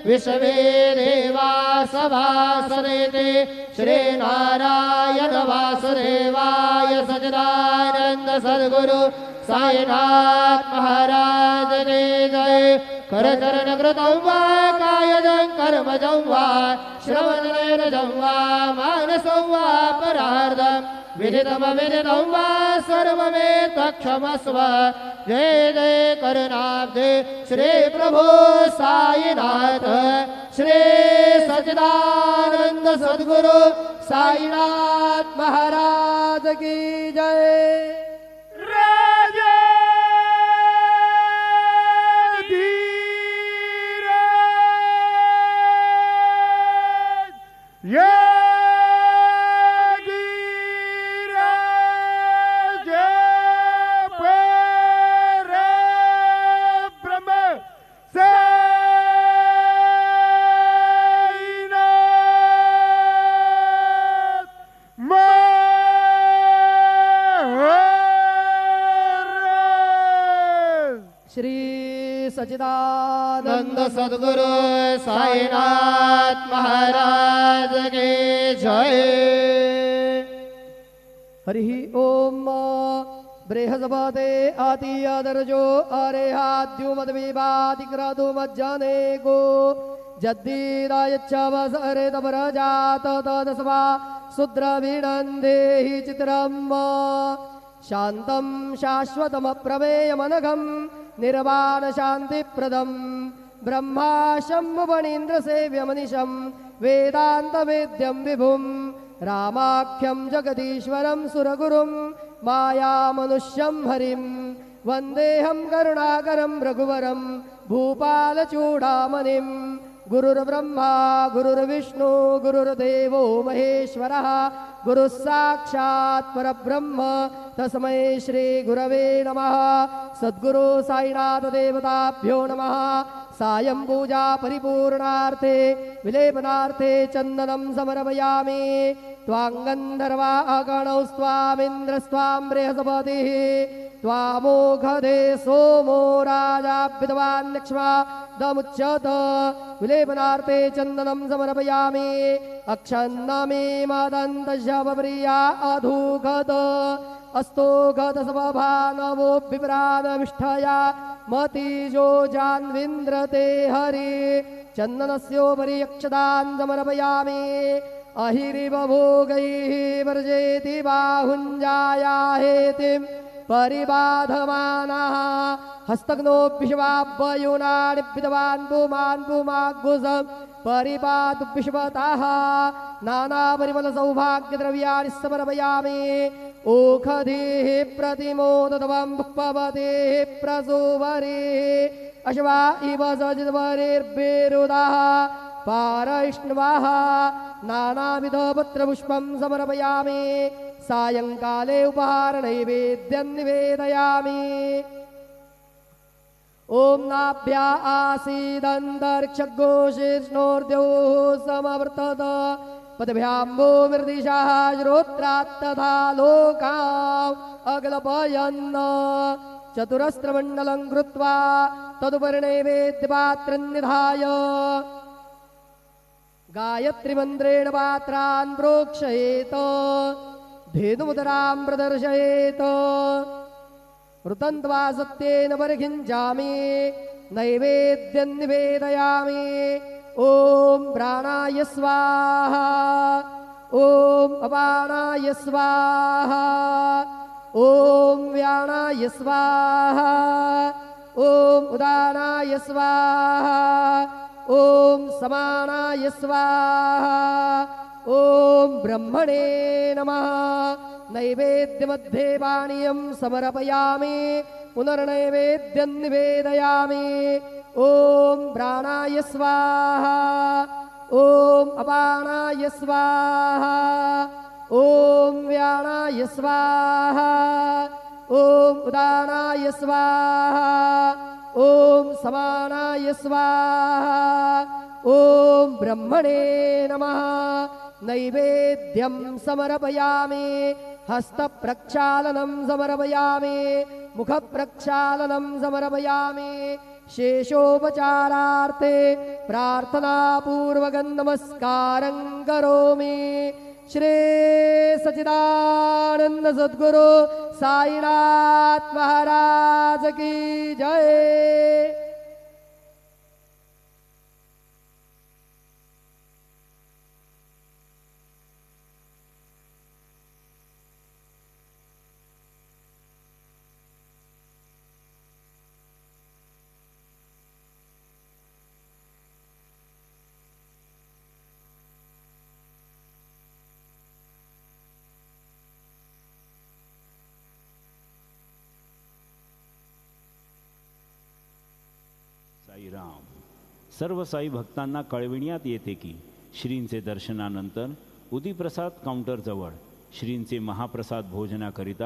विश्वे देवा सभासदेते श्रीनारायण वासुदेवाय सच्चिदानंद सद्गुरु साईनाथ महाराज की जय। करचरण कृतं वा कायजं कर्मजं वा श्रवणनयनजं वा मानसं वा परार्धं विदितमविदितं वा सर्वमेतत्क्षमस्व। जय जय करुणाब्धे श्री प्रभु साईनाथ श्री सच्चिदानंद सद्गुरु साईनाथ महाराज की जय। सच्चिदानंद सद्गुरु साईनाथ महाराज के जय। हरि ओम। बृहस्पते आतियादर्जो अरेहाद्युमद्विवादिक्रतु मज्जने गो जद्दीरायच्छवसरे तपरजात तदस्वा शूद्रविनन्देहि चित्रम् शान्तं शाश्वतमप्रमेयमनघम् निर्वाण शांतिप्रदं ब्रह्मा शंभुवनीन्द्र सेव्यमनिशं वेदांत वेद्यं विभुं रामाख्यं जगदीश्वरं सुरगुरुं माया मनुष्यं हरिं वन्देऽहं करुणाकरं रघुवरं भूपालचूडामणिं। गुरुर्ब्रह्मा गुरुर्विष्णु गुरुर्देवो महेश्वरः गुरुः साक्षात् परब्रह्म तस्मै श्री गुरवे नमः। सद्गुरु साईनाथ देवताभ्यो नमः। सायं पूजा परिपूर्णार्थे विलेपनार्थे चन्दनं समर्पयामि। त्वाङ्गन्धर्वा गणौ स्वामिन्द्रस्त्वां बृहस्पतिः त्वामोघदे सोमो राजा विद्वान् लक्ष्मा दमुच्यत। विलेपनार्थे चन्दनं समर्पयामि। अक्षन्नमे मदन्तशवप्रिया अधुगत अस्तो गत स्वभानवो विप्राणविष्ठया मतिजो जान्विन्द्रते हरि। चन्दनस्योपरि यक्षदान् समर्पयामि। अहिरिव भोगैः वर्जेति बाहुञ्जाया हेतिं परिबाधमानः हस्तग्नोऽभिषवाभ्ययूनानि विद्वान् पुमान् पुमाग्गुसं परिपातु विश्वतः। नानापरिमलसौभाग्यद्रव्याणि समर्पयामि। ओखधिः प्रतिमोदत्वं भुक्पवतेः प्रसूवरेः अश्वा इव सजिद्वरेर्विरुदः पारैष्णवः नानाविधपत्रपुष्पं समर्पयामि। सायंकाले उपहारनैवेद्यं निवेदयामि। ओम नाभ्या आसीदन्तरिक्षघोषेष्णोर्द्योः समवर्तत पदभ्याम्बो मृदिशाः श्रोत्रात् तथा लोकाम् अग्लपयन् चतुरस्रमण्डलं कृत्वा तदुपरि नैवेद्यपात्रं निधाय गायत्रीमन्त्रेण पात्रान् प्रोक्षयेत धेनुमुदरां प्रदर्शयेत। ऋतन्त्वा सत्येन परिखिञ्चामि नैवेद्यं निवेदयामि। ओम प्राणाय स्वाहा ओम अपानाय स्वाहा ओम व्यानाय स्वाहा ओम उदानाय स्वाहा ओम समानाय स्वाहा ओम ब्रह्मणे नमः। नैवेद्यमध्ये पानीयं समर्पयामि। पुनर्नैवेद्यं निवेदयामि। ओम प्राणाय स्वाहा ओम अपानाय स्वाहा ओम व्यानाय स्वाहा ओम उदानाय स्वाहा ओम समानाय स्वाहा ओम ब्रह्मणे नमः। नैवेद्यं समर्पयामि। हस्तप्रक्षालनं समर्पयामि। मुखप्रक्षालनं समर्पयामि। शेषोपचारार्थे प्रार्थनापूर्वकं नमस्कारं करोमि। श्री सच्चिदानंद सद्गुरु साईनाथ महाराज की जय। साईराम। सर्व साई भक्तांना कळविण्यात येते की श्रींचे दर्शनानंतर उदीप्रसाद काउंटरजवळ श्रींचे महाप्रसाद भोजनाकरिता